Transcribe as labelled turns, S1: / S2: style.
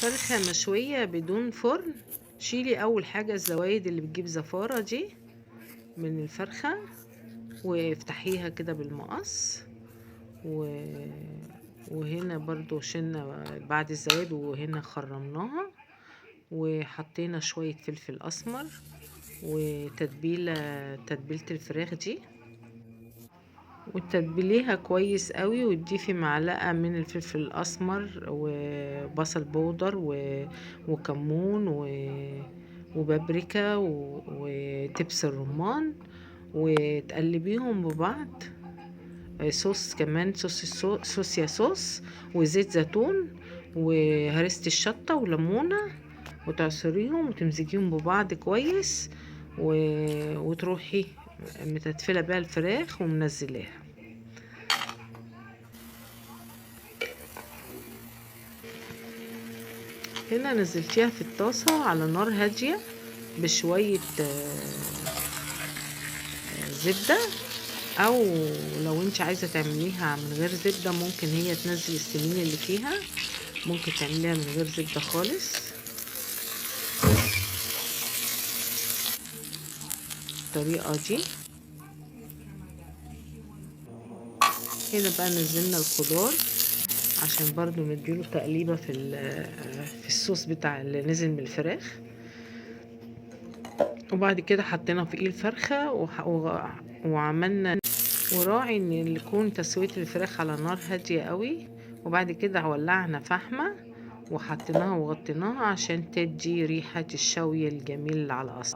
S1: فرخة مشوية بدون فرن. شيلي اول حاجة الزوايد اللي بتجيب زفارة دي من الفرخة، وافتحيها كده بالمقص. وهنا برضو شلنا بعد الزوايد، وهنا خرمناها، وحطينا شوية فلفل اسمر تتبيلة الفراخ دي، وتتبليها كويس قوي، وتضيفي معلقة من الفلفل الاسمر وبصل بودر وكمون وبابريكا وتبس الرمان، وتقلبيهم ببعض. صوص كمان، صوص صوص وزيت زيتون وهرسة الشطة وليمونة، وتعصريهم وتمزجيهم ببعض كويس، وتروحي متتفلة بيها الفراخ ومنزلاها. هنا نزلتيها في الطاسة على نار هادية بشوية زبدة، او لو انت عايزة تعمليها من غير زبدة ممكن هي تنزل السمين اللي فيها، ممكن تعمليها من غير زبدة خالص بالطريقة دي. هنا بقى نزلنا الخضار عشان برضو نديله تقليبة في الصوص بتاع اللي نزل من الفراخ، وبعد كده حطينا فوقيه الفرخة وعملنا. وراعي ان يكون تسوية الفراخ على نار هادية قوي، وبعد كده ولعنا فحمة وحطيناها وغطيناها عشان تدي ريحة الشوي الجميل على الأصل.